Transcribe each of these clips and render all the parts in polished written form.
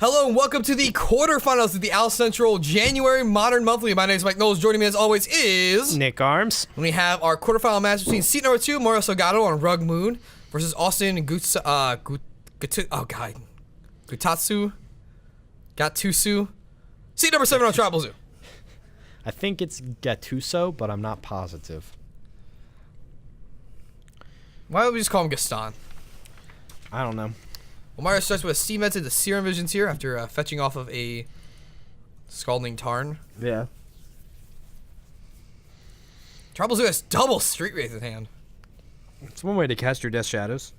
Hello and welcome to the quarterfinals of the Al Central January Modern Monthly. My name is Mike Knowles. Joining me as always is Nick Arms. We have our quarterfinal match between seat number 2, Mario Salgado on Rug Moon versus Austin Gattuso. Seat number 7 on Tribal Zoo. I think it's Gattuso, but I'm not positive. Why don't we just call him Gaston? I don't know. Well, Mario starts with a Steam Meds into Serum Visions here after fetching off of a Scalding Tarn. Yeah. Tribal Zoo has double Street Wraith in hand. It's one way to cast your Death Shadows.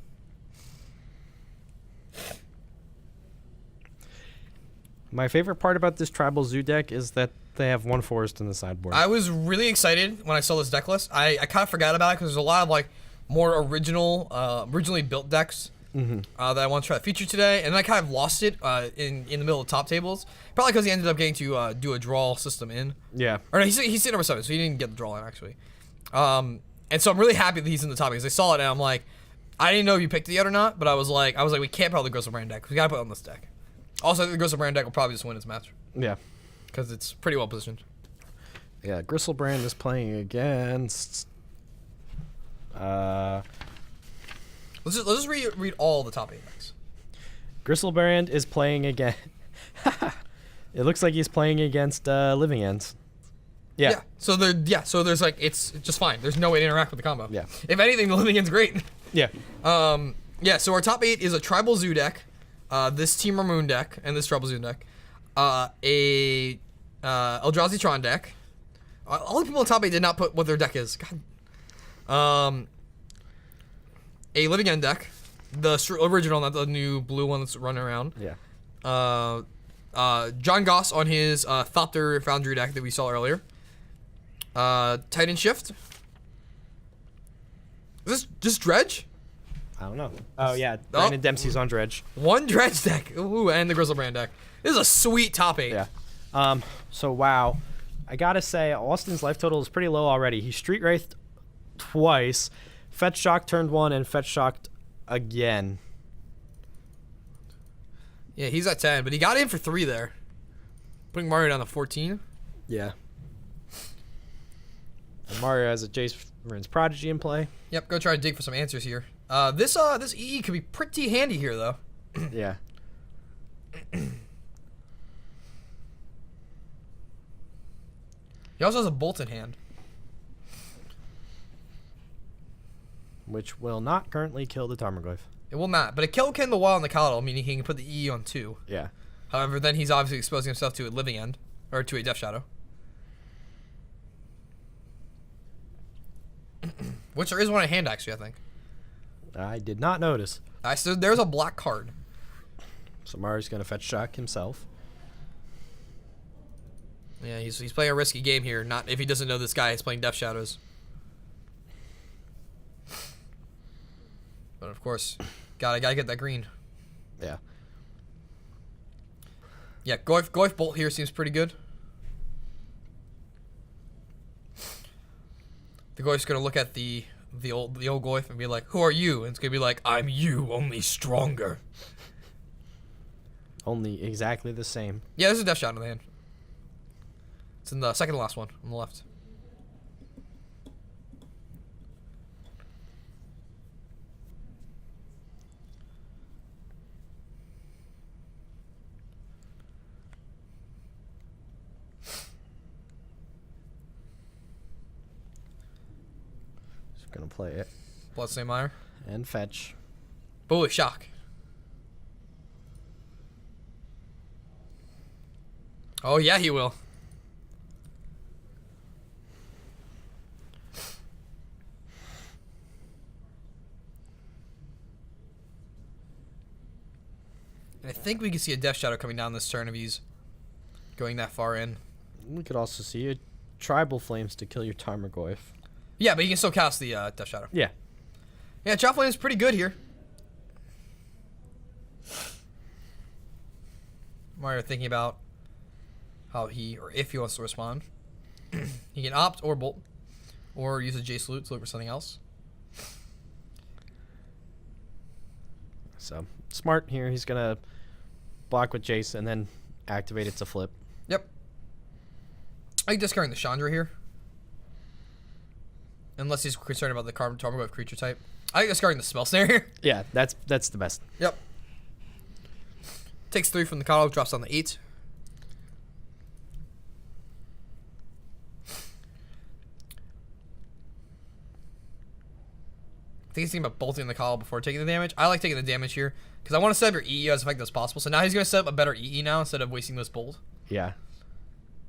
My favorite part about this Tribal Zoo deck is that they have one forest in the sideboard. I was really excited when I saw this deck list. I kind of forgot about it because there's a lot of like more originally built decks that I want to try to feature today, and then I kind of lost it in the middle of top tables. Probably because he ended up getting to do a draw system in. Yeah. Or no, he's number 7, so he didn't get the draw in actually. And so I'm really happy that he's in the top because I saw it and I'm like, I didn't know if you picked it yet or not, but I was like, we can't put on the Griselbrand deck. We gotta put it on this deck. Also, I think the Griselbrand deck will probably just win this match Yeah. because it's pretty well positioned. Yeah, Griselbrand is playing against... Let's just read all the top 8 decks. Griselbrand is playing against... It looks like he's playing against Living Ends. Yeah. So there's like it's just fine. There's no way to interact with the combo. Yeah. If anything, the Living End's great. Yeah. Yeah. So our top 8 is a Tribal Zoo deck, this Team Moon deck, and this Tribal Zoo deck, a Eldrazi Tron deck. All the people in top 8 did not put what their deck is. God. A Living End deck, the original, not the new blue one that's running around. Yeah. John Goss on his Thopter Foundry deck that we saw earlier. Titan Shift. Is this just Dredge? I don't know. Oh, yeah. Brandon Dempsey's on Dredge. One Dredge deck. Ooh, and the Griselbrand deck. This is a sweet top 8. Yeah. So, wow. I gotta say, Austin's life total is pretty low already. He Street Wraithed twice, Fetch Shock turned 1, and Fetch Shocked again. Yeah, he's at 10, but he got in for 3 there. Putting Mario down to 14. Yeah. And Mario has a Jace Prodigy in play. Yep, go try to dig for some answers here. This EE could be pretty handy here, though. Yeah. He also has a Bolt in hand. Which will not currently kill the Tarmogoyf. It will not, but it killed Ken the Wild and the Coddle, meaning he can put the EE on 2. Yeah. However, then he's obviously exposing himself to a Living End, or to a Death Shadow. Which there is one in hand, actually, I think. I did not notice. So there's a black card. So Mario's going to Fetch Shock himself. Yeah, he's playing a risky game here, not if he doesn't know this guy is playing Death Shadows. But of course, gotta get that green. Yeah. Yeah, Goyf Bolt here seems pretty good. The Goyf's gonna look at the old Goyf and be like, "Who are you?" And it's gonna be like, "I'm you, only stronger." Only exactly the same. Yeah, there's a Death Shot in the hand. It's in the second to last one on the left. Just going to play it. Bloodstained Mire. And Fetch. Bully Shock. Oh, yeah, he will. And I think we can see a Death Shadow coming down this turn if he's going that far in. We could also see a Tribal Flames to kill your Tarmogoyf. Yeah, but he can still cast the Death Shadow. Yeah. Yeah, Tribal Flame is pretty good here. Mario thinking about how he, or if he wants to respond. He can opt or bolt, or use a Jace Loot to look for something else. So, smart here. He's going to block with Jace, and then activate it to flip. Yep. I think discarding the Chandra here. Unless he's concerned about the Tarmogoyf creature type. I think discarding the Spell Snare here. Yeah, that's the best. Yep. Takes 3 from the column, drops down to 8. I think he's thinking about bolting the column before taking the damage. I like taking the damage here because I want to set up your EE as effective as possible. So now he's going to set up a better EE now instead of wasting this bolt. Yeah.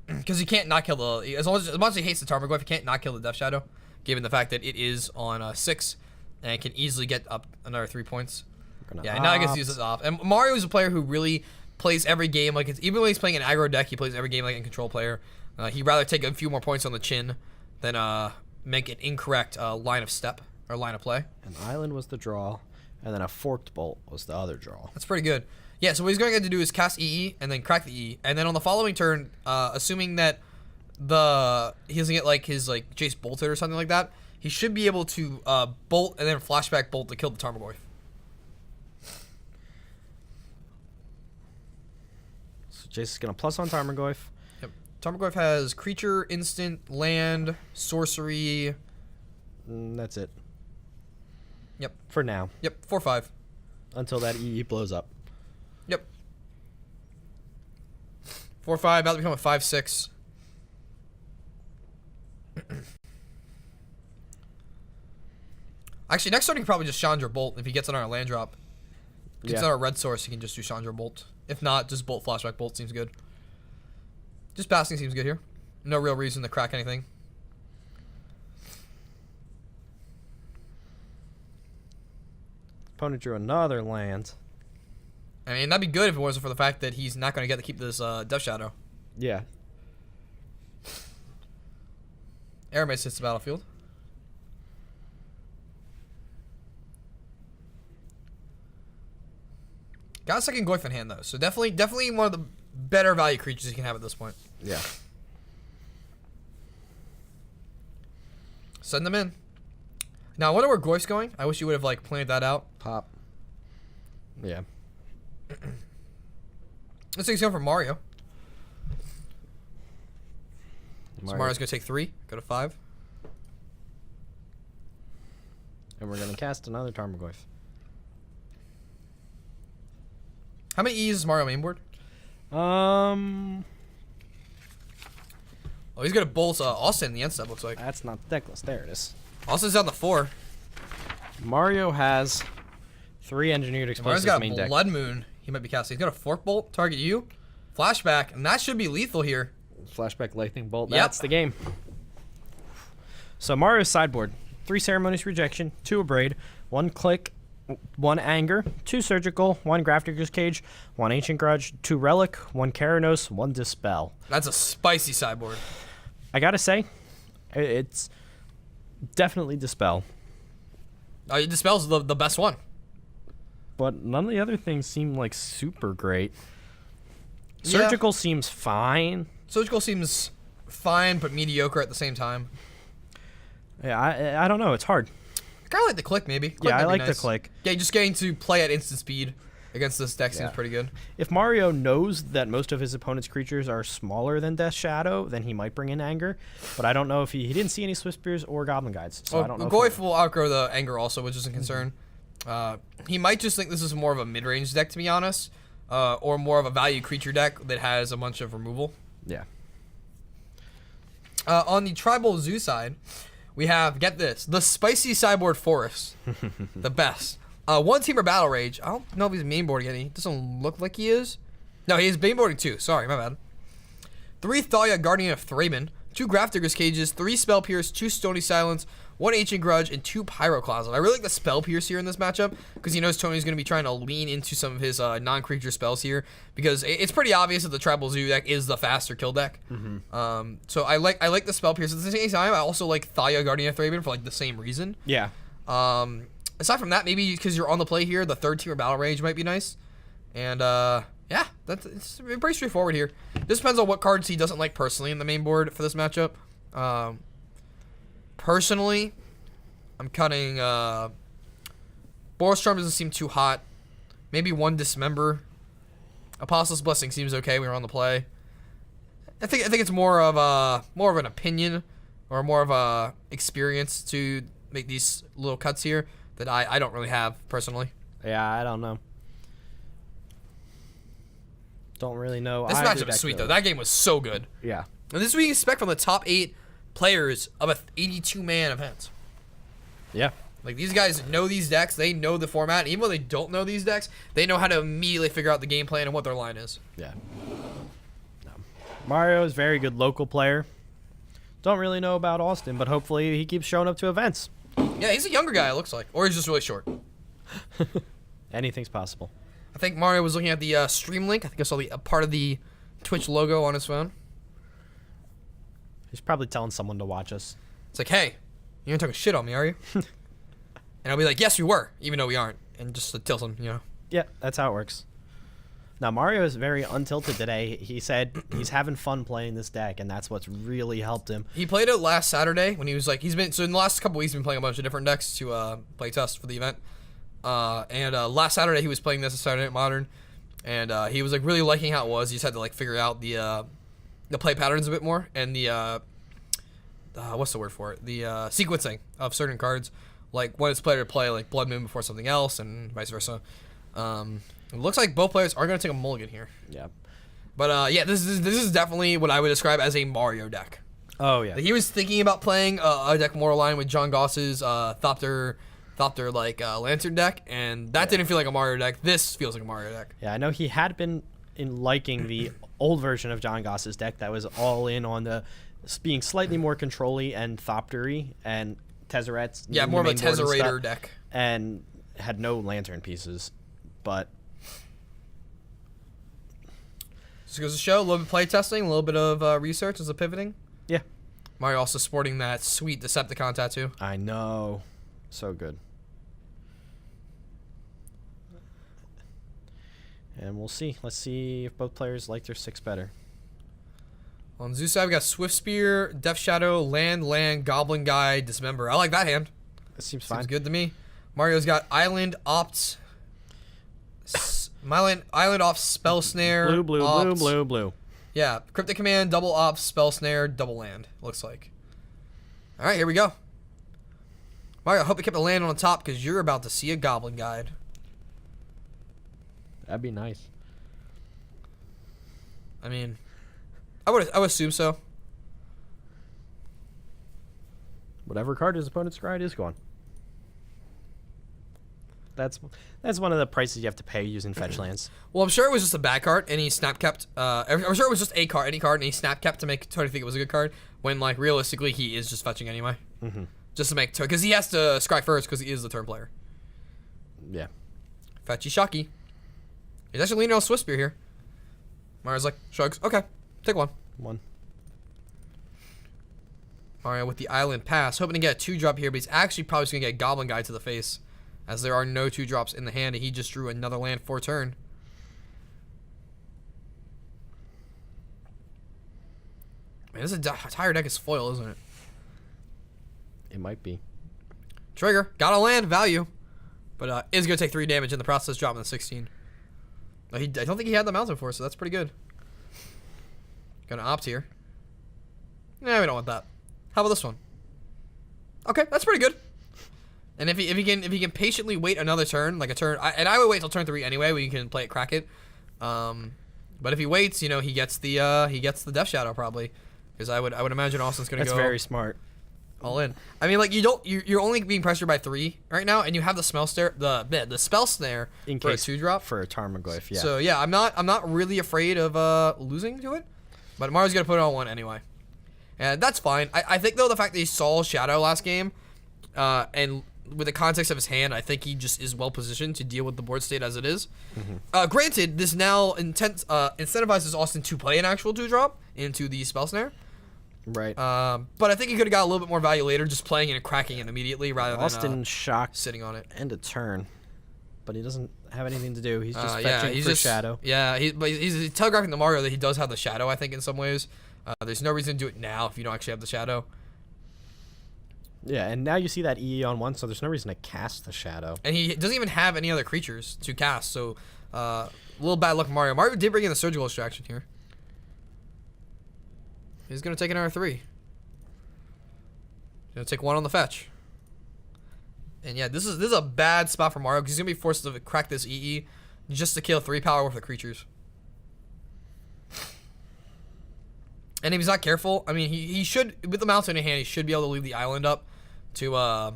Because he can't not kill the... As much as he hates the Tarmogoyf, he can't not kill the Death Shadow, given the fact that it is on 6 and can easily get up another 3 points. Yeah, now I guess use this off. And Mario is a player who really plays every game like it's... Even when he's playing an aggro deck, he plays every game like a control player. He'd rather take a few more points on the chin than make an incorrect line of step or line of play. An island was the draw, and then a forked bolt was the other draw. That's pretty good. Yeah, so what he's going to get to do is cast EE and then crack the EE. And then on the following turn, assuming that he doesn't get like his like Jace bolted or something like that, he should be able to bolt and then flashback bolt to kill the Tarmogoyf. So Jace is going to plus on Tarmogoyf. Yep. Tarmogoyf has creature, instant, land, sorcery. That's it. Yep. For now. Yep, 4/5. Until that EE blows up. Yep. 4/5, about to become a 5/6. Actually, next turn he can probably just Chandra Bolt if he gets it on a land drop. Gets it on a red source, he can just do Chandra Bolt. If not, just Bolt Flashback Bolt seems good. Just passing seems good here. No real reason to crack anything. Opponent drew another land. I mean, that'd be good if it wasn't for the fact that he's not going to get to keep this Death Shadow. Yeah. Aramais hits the battlefield. Got a second Goyf in hand, though. So definitely one of the better value creatures you can have at this point. Yeah. Send them in. Now, I wonder where Goyf's going. I wish you would have, like, planned that out. Pop. Yeah. Let's say he's going for Mario. So Mario's going to take 3. Go to 5. And we're going to cast another Tarmogoyf. How many E's is Mario mainboard? Oh, he's going to bolt Austin in the end step, looks like. that's not the deck list. There it is. Austin's down to 4. Mario has 3 engineered Mario's explosives got main a deck. Blood Moon. He might be casting. He's got a Fork Bolt, target you. Flashback, and that should be lethal here. Flashback lightning bolt. Yep. That's the game. So Mario's sideboard: 3 Ceremonious Rejection, 2 Abrade, 1 Click, 1 Anger, 2 Surgical, 1 Grafdigger's Cage, 1 Ancient Grudge, 2 Relic, 1 Keranos, 1 Dispel. That's a spicy sideboard. I gotta say, it's definitely Dispel. Dispel's the best one. But none of the other things seem like super great. Yeah. Surgical seems fine. Surgical seems fine, but mediocre at the same time. Yeah, I don't know. It's hard. I kind of like the click, maybe. Click Yeah, might I be like nice. the click. Yeah, just getting to play at instant speed against this deck seems Yeah. pretty good. If Mario knows that most of his opponent's creatures are smaller than Death Shadow, then he might bring in Anger. But I don't know if he didn't see any Swift Spears or Goblin Guides, so I don't know. Goyf will outgrow the Anger also, which is a concern. He might just think this is more of a mid-range deck, to be honest, or more of a value creature deck that has a bunch of removal. Yeah. On the Tribal Zoo side, we have, get this, the Spicy Sideboard Forest. The best. 1 Teamer Battle Rage. I don't know if he's mainboarding any. Doesn't look like he is. No, he is mainboarding 2. Sorry, my bad. 3 Thalia, Guardian of Thraben. 2 Grafdigger's Cages. 3 Spell Pierce. 2 Stony Silence. 1 Ancient Grudge. And 2 Pyro Closet. I really like the Spell Pierce here in this matchup because he knows Tony's going to be trying to lean into some of his non-creature spells here because it's pretty obvious that the Tribal Zoo deck is the faster kill deck. So I like the Spell Pierce. At the same time, I also like Thalia, Guardian of Thraben for like the same reason. Yeah. Aside from that, maybe because you're on the play here, the 3rd Teamer Battle Rage might be nice. And yeah, it's pretty straightforward here. This depends on what cards he doesn't like personally in the main board for this matchup. Personally, I'm cutting Boros Charm doesn't seem too hot. Maybe 1 Dismember. Apostle's Blessing seems okay. We were on the play. I think it's more of an opinion or more of a experience to make these little cuts here that I don't really have personally. Yeah, I don't know. Don't really know. This either matchup is sweet deck, though. That game was so good. Yeah. And this is what you expect from the top 8 players of a 82-man event. Yeah. Like, these guys know these decks. They know the format. Even though they don't know these decks, they know how to immediately figure out the game plan and what their line is. Yeah. No. Mario is a very good local player. Don't really know about Austin, but hopefully he keeps showing up to events. Yeah, he's a younger guy, it looks like. Or he's just really short. Anything's possible. I think Mario was looking at the stream link. I think I saw a part of the Twitch logo on his phone. He's probably telling someone to watch us. It's like, hey, you ain't talking shit on me, are you? And I'll be like, yes, we were, even though we aren't. And just to tilt him, you know. Yeah, that's how it works. Now, Mario is very untilted today. He said he's having fun playing this deck, and that's what's really helped him. He played it last Saturday when he was like, so in the last couple weeks, he's been playing a bunch of different decks to play test for the event. And last Saturday, he was playing this at Saturday Night Modern, and he was like really liking how it was. He just had to like figure out the play patterns a bit more, and the what's the word for it? The sequencing of certain cards, like when it's player to play like Blood Moon before something else, and vice versa. It looks like both players are going to take a mulligan here. Yeah. But yeah, this is definitely what I would describe as a Mario deck. Oh, yeah. Like, he was thinking about playing a deck more aligned with John Goss's Thopter like Lantern deck, and that didn't feel like a Mario deck. This feels like a Mario deck. Yeah, I know he had been liking the old version of John Goss's deck that was all in on the being slightly more control-y and Thoptery and Tezzerets. Yeah, more of a Tezzerator deck. And had no Lantern pieces, but... Just goes to show, a little bit of play testing, a little bit of research as a pivoting. Yeah. Mario also sporting that sweet Decepticon tattoo. I know. So good. And we'll see. Let's see if both players like their 6 better. On Zeus side, we got Swift Spear, Death Shadow, Land, Goblin Guy, Dismember. I like that hand. It seems fine. Seems good to me. Mario's got Island, Opt, Island off Spell Snare. Blue. Yeah, Cryptic Command, double Opt, Spell Snare, double Land. Looks like. All right, here we go. Mario, I hope you kept the land on the top because you're about to see a Goblin Guide. That'd be nice. I mean, I would assume so. Whatever card his opponent's scryed is gone. That's one of the prices you have to pay using fetch lands. Well, I'm sure it was just a bad card, and he snap kept. I'm sure it was just a card, any card, and he snap kept to make Tony think it was a good card. When like realistically, he is just fetching anyway, just to make because he has to scry first because he is the turn player. Yeah. Fetchy Shocky. He's actually leaning on Swift Spear here. Mario's like shrugs. Okay, take one. Mario with the Island Pass, hoping to get a 2-drop here, but he's actually probably just gonna get a Goblin Guy to the face, as there are no 2-drops in the hand, and he just drew another land for turn. Man, this entire deck is foil, isn't it? It might be. Trigger, got a land value, but is gonna take 3 damage in the process, dropping the 16. I don't think he had the Mountain Force, so that's pretty good. Gonna opt here. Nah, we don't want that. How about this one? Okay, that's pretty good. And if he can patiently wait another turn, like a turn, and I would wait till turn 3 anyway, when you can play it, crack it. But if he waits, you know, he gets the Death Shadow probably, because I would imagine Austin's gonna go. That's very smart. All in. I mean, like you're only being pressured by 3 right now, and you have the spell snare, the spell snare In for case a 2-drop for a Tarmogoyf. Yeah. So yeah, I'm not really afraid of losing to it, but Mario's gonna put it on 1 anyway, and that's fine. I think though the fact that he saw Shadow last game, and with the context of his hand, I think he just is well positioned to deal with the board state as it is. Granted, this now incentivizes Austin to play an actual 2-drop into the spell snare. Right. But I think he could have got a little bit more value later, just playing it and cracking it immediately rather than Austin shocked sitting on it. End a turn, but he doesn't have anything to do. He's just Yeah, fetching for Shadow. Yeah, he's telegraphing to Mario that he does have the Shadow, I think, in some ways. There's no reason to do it now if you don't actually have the Shadow. Yeah, and now you see that EE on 1, so there's no reason to cast the Shadow. And he doesn't even have any other creatures to cast, so A little bad luck for Mario. Mario did bring in the surgical extraction here. He's gonna take another 3. Gonna take 1 on the fetch. And yeah, this is a bad spot for Mario because he's gonna be forced to crack this EE just to kill 3 power worth of creatures. And if he's not careful, I mean, he should, with the mountain in hand, he should be able to leave the island up to, I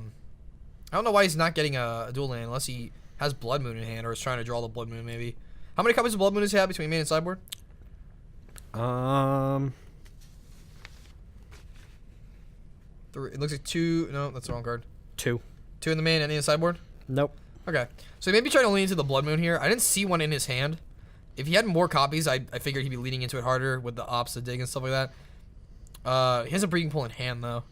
don't know why he's not getting a dual land unless he has Blood Moon in hand or is trying to draw the Blood Moon maybe. How many copies of Blood Moon does he have between main and sideboard? It looks like 2. No, that's the wrong card. 2. 2 in the main and in the sideboard? Nope. Okay. So he may be trying to lean into the Blood Moon here. I didn't see one in his hand. If he had more copies, I figured he'd be leaning into it harder with the ops, the dig, and stuff like that. He has a Breeding Pool in hand, though.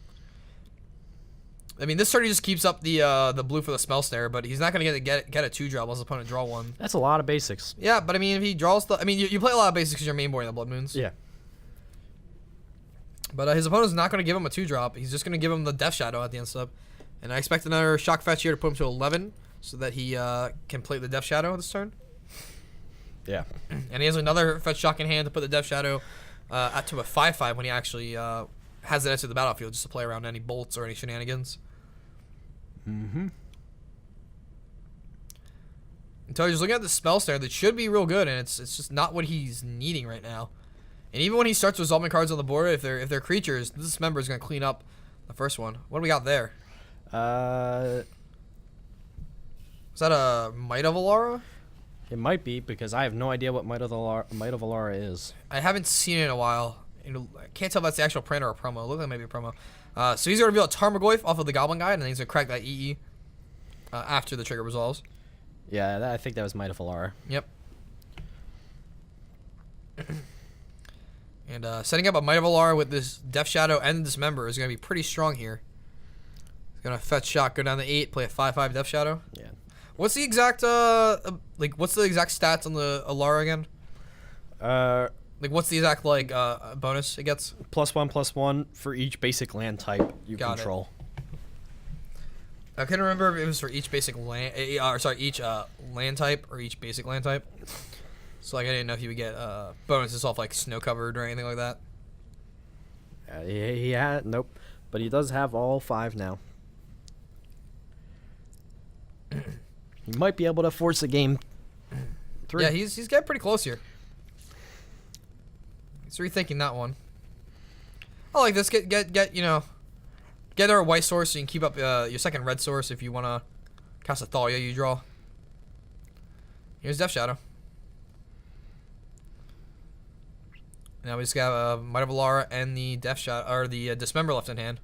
I mean, this turn he just keeps up the blue for the Spell Snare, but he's not going to get a 2-drop unless his opponent draw 1. That's a lot of basics. Yeah, but I mean, if he draws the... I mean, you play a lot of basics because you're main boarding the Blood Moons. Yeah. But his opponent's not going to give him a 2-drop. He's just going to give him the Death Shadow at the end step. And I expect another Shock Fetch here to put him to 11 so that he can play the Death Shadow this turn. Yeah. And he has another Fetch Shock in hand to put the Death Shadow to a 5/5 when he actually has it into the battlefield just to play around any bolts or any shenanigans. Mm-hmm. And so just looking at the Spell Snare, that should be real good, and it's just not what he's needing right now. And even when he starts resolving cards on the board, if they're creatures, this member is going to clean up the first one. What do we got there? Is that a Might of Alara? It might be because I have no idea what Might of Alara is. I haven't seen it in a while. I can't tell if that's the actual print or a promo. It looks like maybe a promo. So he's going to reveal a Tarmogoyf off of the Goblin Guide, and then he's going to crack that EE after the trigger resolves. Yeah, I think that was Might of Alara. Yep. And setting up a Might of Alara with this Death Shadow and Dismember is going to be pretty strong here. He's going to fetch shot, go down to 8, play a 5/5 Death Shadow. Yeah. What's the exact what's the exact stats on the Alara again? Like what's the exact bonus it gets? +1/+1 for each basic land type you Got control. I couldn't remember if it was for each basic land, each land type or each basic land type. So like I didn't know if you would get bonuses off like snow covered or anything like that. He had nope, but he does have all 5 now. He might be able to force a game 3. Yeah, he's getting pretty close here. He's rethinking that one. I like this. Get our white source so you can keep up your second red source if you want to cast a Thalia you draw. Here's Death Shadow. Now we just got Might of Alara and the Death Shot or the Dismember left in hand.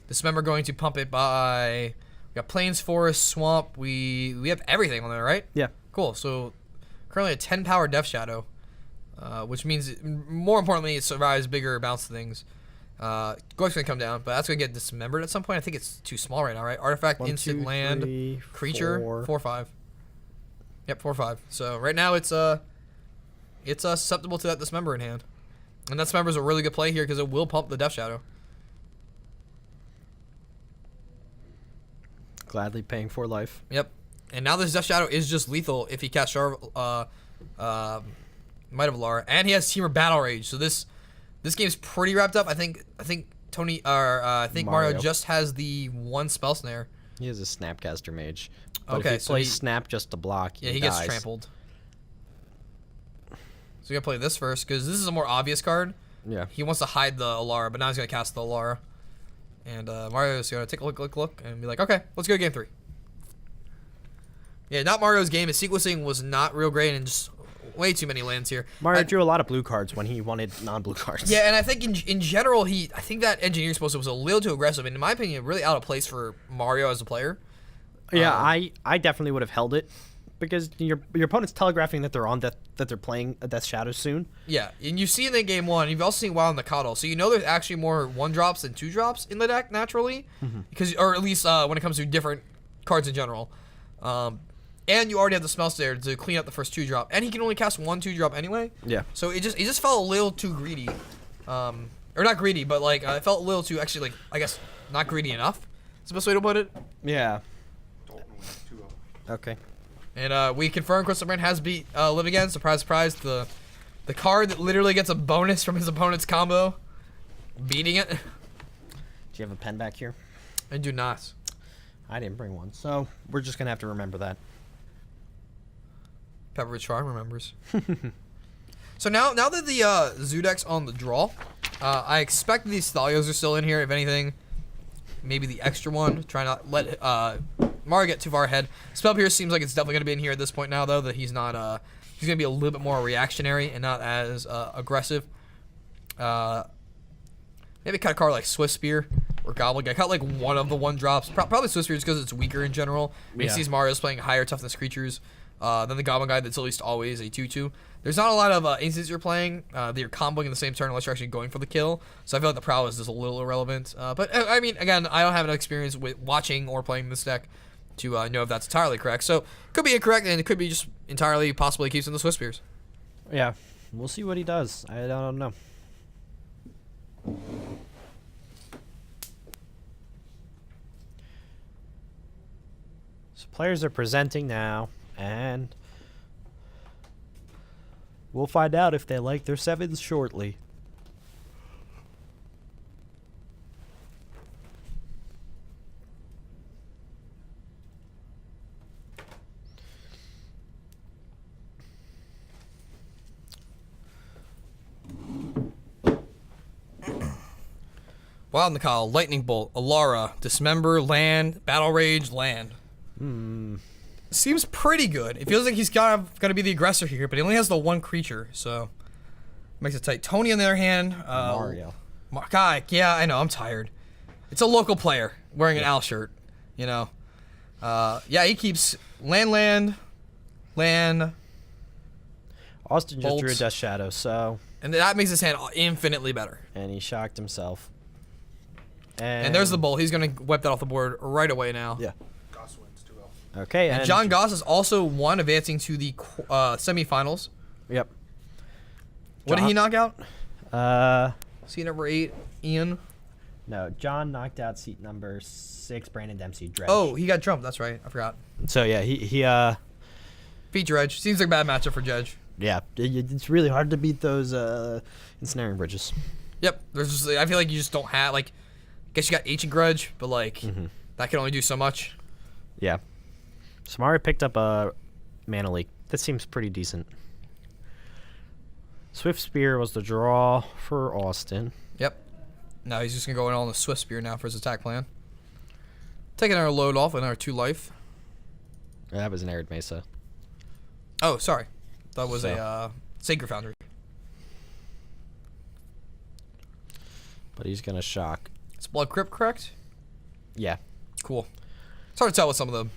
Dismember going to pump it by. We got Plains, Forest, Swamp. We have everything on there, right? Yeah. Cool. So currently a 10 power Death Shadow, which means more importantly it survives bigger bounce things. Goif's gonna come down, but that's gonna get dismembered at some point. I think it's too small right now, right? Artifact, 1, instant, 2, land, 3, creature, 4. 4/5. Yep, 4/5. So right now it's susceptible to that dismember in hand, and that dismember is a really good play here because it will pump the Death Shadow. Gladly paying for life. Yep. And now this Death Shadow is just lethal if he casts Might of Alara, and he has Teamer Battle Rage. So this game's pretty wrapped up. I think Mario just has the 1 Spell Snare. He has a Snapcaster Mage. But Okay, if he so plays Snap just to block, he dies. gets trampled. So we're gonna play this first because this is a more obvious card. Yeah. He wants to hide the Alara, but now he's gonna cast the Alara. And Mario's gonna take a look, and be like, okay, let's go to game 3. Yeah, not Mario's game. His sequencing was not real great, and just way too many lands here. Mario drew a lot of blue cards when he wanted non-blue cards. Yeah, and I think in general, I think that Engineer Explosive was a little too aggressive, and in my opinion, really out of place for Mario as a player. Yeah, I definitely would have held it because your opponent's telegraphing that they're playing a Death Shadow soon. Yeah, and you see in the game 1, you've also seen Wild Nakato, so you know there's actually more 1-drops than 2-drops in the deck naturally, because or at least when it comes to different cards in general. And you already have the Spell Snare to clean up the first 2-drop, and he can only cast 1 2-drop anyway. Yeah. So it just felt a little too greedy, or not greedy, but like it felt a little too actually I guess not greedy enough. Is the best way to put it. Yeah. Dalton wins 2-0. Okay. And we confirm Crystal Brand has beat Live Again. Surprise, surprise. The card that literally gets a bonus from his opponent's combo. Beating it. Do you have a pen back here? I do not. I didn't bring one, so we're just gonna have to remember that. Pepperidge Farm remembers. So now that the Zudek's on the draw, I expect these Thalios are still in here. If anything, maybe the extra one. Try not let Mario get too far ahead. Spell Pierce seems like it's definitely going to be in here at this point now, though, that he's not. He's going to be a little bit more reactionary and not as aggressive. Maybe cut a card like Swift Spear or Goblin. I cut like one of the 1-drops. Probably Swift Spear just because it's weaker in general. When he sees Mario's playing higher toughness creatures than the Goblin guy that's at least always a 2/2. There's not a lot of instances you're playing that you're comboing in the same turn unless you're actually going for the kill. So I feel like the prowess is a little irrelevant. But I mean, again, I don't have an experience with watching or playing this deck to know if that's entirely correct. So could be incorrect, and it could be just entirely possibly keeps in the Swift Spears. Yeah, we'll see what he does. I don't know. So players are presenting now, and we'll find out if they like their 7s shortly. Wild Nikal, Lightning Bolt, Alara, Dismember, Land, Battle Rage, Land. Seems pretty good. It feels like he's got to be the aggressor here, but he only has the one creature, so makes it tight. Tony, on the other hand, Mario. Guy, yeah, I know. I'm tired. It's a local player wearing an Al shirt, you know. Yeah, he keeps land. Austin just drew a Bolt. Death Shadow, so And that makes his hand infinitely better. and he shocked himself. And there's the Bolt. He's going to wipe that off the board right away now. Yeah. Goss wins 2-0. Okay, and John Goss is also one advancing to the semifinals. Yep. What did he knock out? Uh, Seat number 8, Ian. no, John knocked out seat number 6, Brandon Dempsey, Dredge. Oh, he got jumped. That's right. I forgot. So yeah, he Beat Dredge. Seems like a bad matchup for Dredge. yeah, it's really hard to beat those ensnaring bridges. Yep. There's just, I feel like you just don't have, like, I guess you got Ancient Grudge, but, like, that can only do so much. Yeah. Samari picked up a Mana Leak. That seems pretty decent. Swift Spear was the draw for Austin. Yep. Now he's just going to go in on the Swift Spear now for his attack plan. Taking our load off with our 2 life. That was an Arid Mesa. Oh, sorry. That was So. a Sacred Foundry. But he's going to shock. It's Blood Crypt, correct? Yeah. Cool. It's hard to tell with some of them.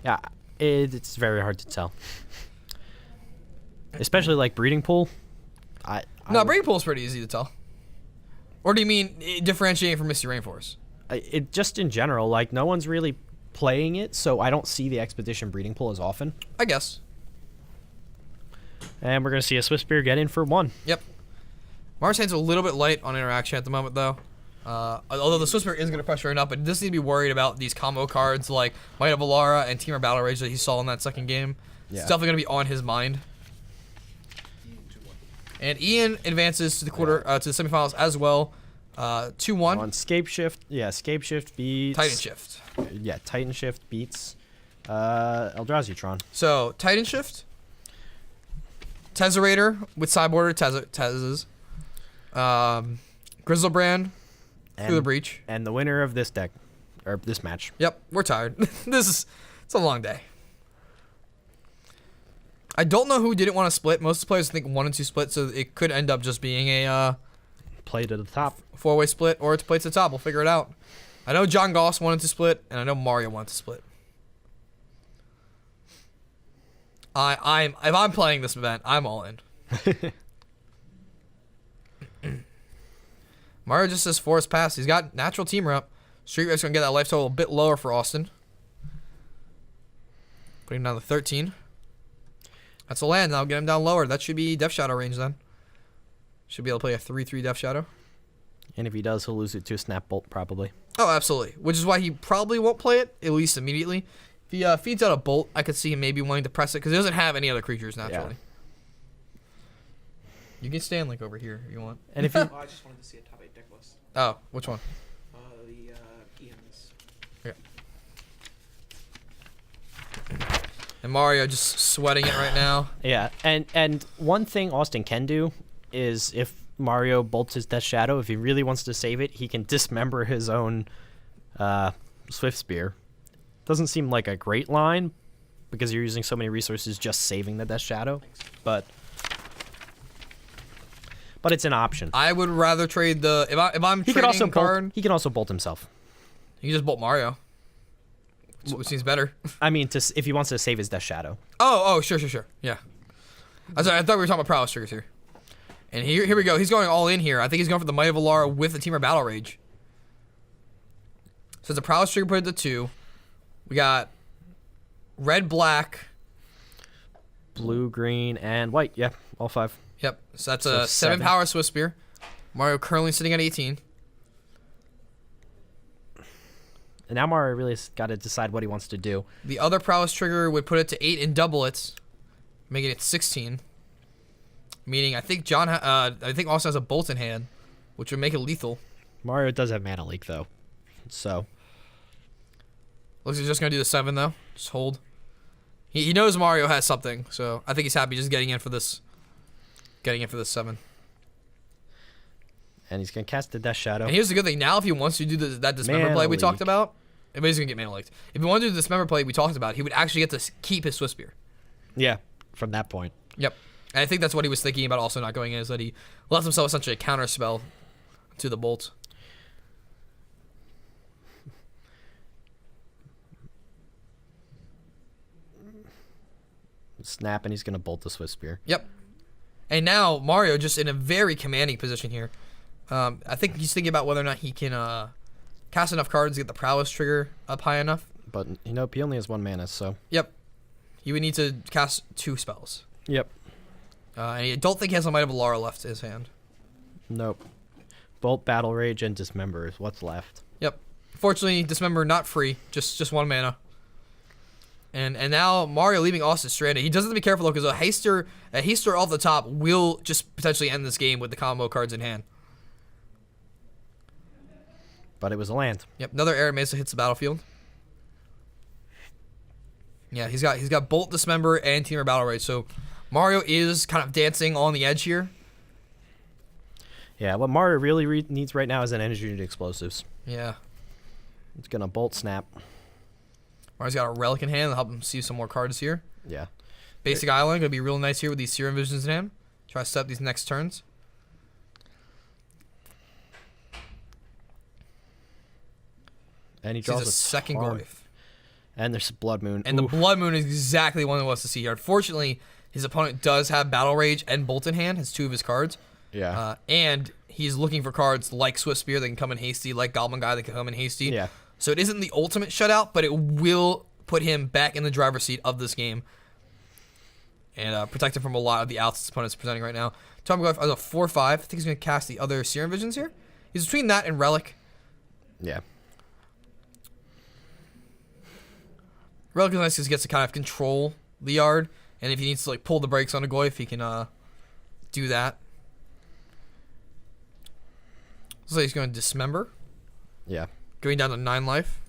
Yeah, it's very hard to tell. Especially like Breeding Pool. No, Breeding Pool's pretty easy to tell. Or do you mean differentiating from Misty Rainforest? It just in general, like no one's really playing it, so I don't see the Expedition Breeding Pool as often. I guess. And we're gonna see a Swift Spear get in for 1. Yep. Mars hand's a little bit light on interaction at the moment, though. Although the Swift Spear is going to pressure it up, but he doesn't need to be worried about these combo cards like Might of Alara and Temur Battle Rage that he saw in that second game. Yeah. It's definitely going to be on his mind. Ian 2-1. And Ian advances to the to the semifinals as well. 2-1. On Scape Shift, yeah, Scape Shift beats Titan Shift. Yeah, Titan Shift beats Eldrazi-tron. So Titan Shift, Tezzerator with sideboarder Tezzes, Grizzlebrand through the breach. And the winner of this deck, or this match. Yep, we're tired. It's a long day. I don't know who didn't want to split. Most players think 1 and 2 split, so it could end up just being a Play to the top. 4-way split, or it's play to the top. We'll figure it out. I know John Goss wanted to split, and I know Mario wanted to split. If I'm playing this event, I'm all in. Mario just says Forest Pass. He's got natural team rep. Street Rake's gonna get that life total a bit lower for Austin. Putting him down to 13. That's a land. Now get him down lower. That should be Death Shadow range then. Should be able to play a 3/3 Death Shadow. And if he does, he'll lose it to a Snap Bolt, probably. Oh, absolutely. Which is why he probably won't play it, at least immediately. If he feeds out a bolt, I could see him maybe wanting to press it because he doesn't have any other creatures naturally. You can stand like over here if you want. And if you Oh, I just wanted to see a top 8 deck list. Oh, which one? The Ian's. And Mario just sweating it right now. Yeah, and one thing Austin can do is if Mario bolts his Death Shadow, if he really wants to save it, he can dismember his own Swift Spear. Doesn't seem like a great line because you're using so many resources just saving the Death Shadow, but it's an option. I would rather trade the if I'm He trading could also card. bolt, he can also bolt himself. You can just bolt Mario, which seems better. I mean, if he wants to save his Death Shadow. Oh, sure. Yeah. I thought we were talking about prowess triggers here. And here we go. He's going all in here. I think he's going for the Might of Alara with the Temur Battle Rage. So it's a prowess trigger put it to 2. We got red, black. Blue, green, and white. Yeah, all 5. Yep. So that's So a 7 7. power Swift Spear. Mario currently sitting at 18. And now Mario really has got to decide what he wants to do. The other prowess trigger would put it to 8 and double it, making it 16. Meaning, I think Austin has a bolt in hand, which would make it lethal. Mario does have Mana Leak, though. So, Looks like he's just gonna do the 7 though. Just hold. He knows Mario has something, so I think he's happy just getting in for this. Getting in for this 7. and he's going to cast the Death Shadow. And here's the good thing. Now, if he wants to do that dismember Mana play we talked Leak. about, everybody's gonna get mana leaked. If he wanted to do the dismember play we talked about, he would actually get to keep his Swift Spear. Yeah, from that point. Yep. And I think that's what he was thinking about also not going in, is that he left himself essentially a counter spell to the bolt. Snap, and he's going to bolt the Swift Spear. Yep. And now Mario just in a very commanding position here. I think he's thinking about whether or not he can cast enough cards to get the prowess trigger up high enough. But, he only has 1 mana, so. Yep. He would need to cast 2 spells. Yep. And I don't think he has a Might of Alara left in his hand. Nope. Bolt, Battle Rage, and Dismember is what's left. Yep. Fortunately, Dismember not free, just 1 mana. And now Mario leaving Austin stranded. He does have to be careful though, because a haster off the top will just potentially end this game with the combo cards in hand. But it was a land. Yep. Another Air Mesa hits the battlefield. Yeah, he's got Bolt, Dismember, and Temur Battle Rage. So Mario is kind of dancing on the edge here. Yeah, what Mario really needs right now is an Energy Explosives. Yeah. It's going to Bolt, Snap. Mario's got a Relic in hand to help him see some more cards here. Yeah. Basic Island gonna be real nice here with these Serum Visions in hand. Try to set up these next turns. And he He's draws a second Tarn. Goyf. And there's Blood Moon. And Oof. the Blood Moon is exactly what he wants to see here. Unfortunately, his opponent does have Battle Rage and Bolt in hand, has 2 of his cards. Yeah. And he's looking for cards like Swift Spear that can come in hasty, like Goblin Guy that can come in hasty. Yeah. So it isn't the ultimate shutout, but it will put him back in the driver's seat of this game. And protect him from a lot of the outs his opponent's presenting right now. Tarmogoyf as a 4/5. I think he's going to cast the other Serum Visions here. He's between that and Relic. Yeah. Relic is nice because he gets to kind of control the yard. And if he needs to like pull the brakes on a Goyf, he can do that. So he's going to Dismember. Yeah. Going down to 9 life.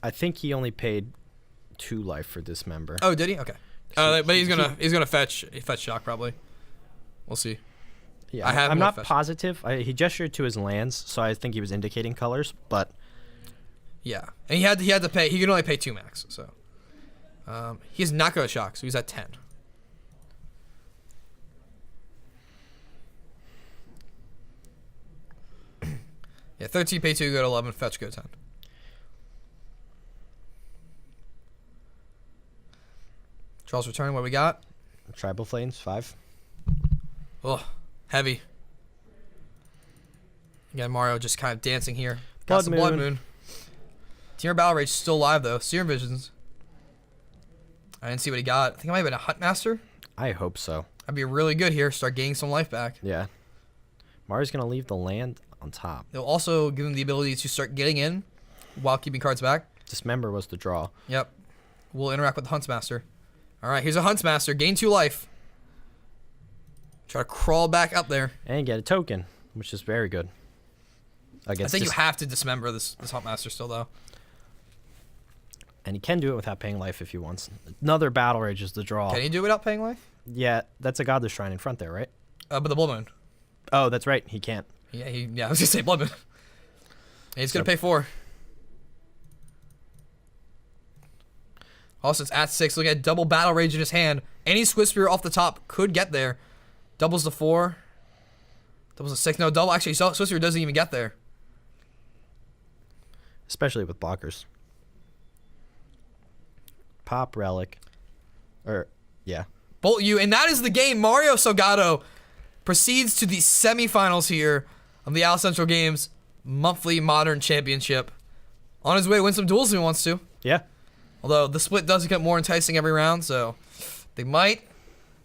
I think he only paid 2 life for Dismember. Oh, did he? Okay. But he's gonna fetch shock probably. We'll see. Yeah, I have I'm more not fetch. positive. He gestured to his lands, so I think he was indicating colors. But Yeah, and he had to pay. He can only pay 2 max. So he's not gonna shock. So he's at 10. Yeah, 13 pay 2, go to 11, fetch, go 10. Charles return, what we got? Tribal Flames 5. Oh, heavy. Again, Mario just kind of dancing here. Blood Cast the Blood Moon. Moon. Temur Battle Rage still alive though. Serum Visions. I didn't see what he got. I think it might have been a Huntmaster. I hope so. That'd be really good here. Start gaining some life back. Yeah. Mario's gonna leave the land on top. It'll also give him the ability to start getting in while keeping cards back. Dismember was the draw. Yep. We'll interact with the Huntsmaster. All right, here's a Huntsmaster. Gain 2 life. Try to crawl back up there. And get a token, which is very good. I think you have to dismember this Huntmaster still, though. And he can do it without paying life if he wants. Another Battle Rage is the draw. Can you do it without paying life? Yeah, that's a Godless Shrine in front there, right? But the Blood Moon. Oh, that's right. He can't. Yeah, I was gonna say Blood Moon. He's gonna pay 4. Also, it's at 6. Look at double Battle Rage in his hand. Any Swift Spear off the top could get there. Doubles the 4. Doubles the 6. No, double. Actually, Swift Spear doesn't even get there. Especially with blockers. Pop Relic. Yeah. Bolt you, and that is the game. Mario Salgado proceeds to the semifinals here of the Al Central Games Monthly Modern Championship. On his way to win some duels if he wants to. Yeah. Although the split does get more enticing every round, so they might.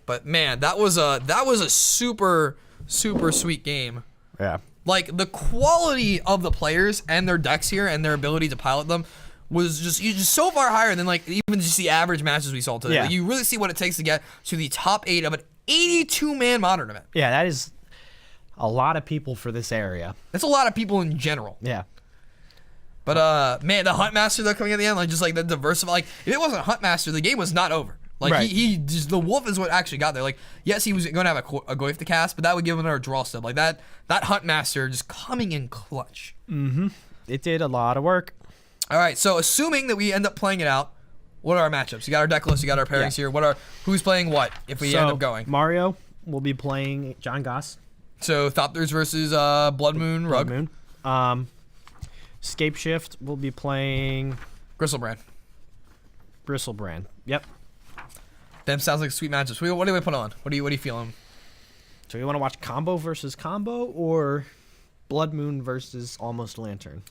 But man, that was a super sweet game. Yeah. Like the quality of the players and their decks here and their ability to pilot them was just so far higher than like even just the average matches we saw today. Yeah. Like, you really see what it takes to get to the top 8 of an 82-man modern event. Yeah, that is a lot of people for this area. That's a lot of people in general. Yeah. But man, the Huntmaster though coming at the end, like just like the diversify. Like if it wasn't Huntmaster, the game was not over. Like Right. he just the wolf is what actually got there. Like yes, he was going to have a Goyf to cast, but that would give him another draw step. Like that Huntmaster just coming in clutch. It did a lot of work. All right, so assuming that we end up playing it out, what are our matchups? You got our deck list, you got our pairings here. Who's playing what if we end up going? Mario will be playing John Goss. So Thopters versus Blood Moon Rug. Moon. Scape Shift will be playing Gristlebrand. Bristlebrand. Yep. Them sounds like sweet matchups. What do we put on? What are you feeling? So you want to watch combo versus combo or Blood Moon versus Almost Lantern?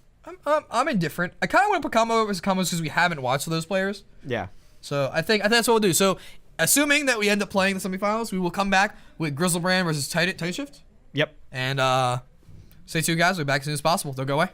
I'm indifferent. I kind of want to put combo versus combos because we haven't watched those players. Yeah. So I think that's what we'll do. So assuming that we end up playing the semifinals, we will come back with Grizzlebrand versus Titan Shift. Yep. And stay tuned, guys. We'll be back as soon as possible. Don't go away.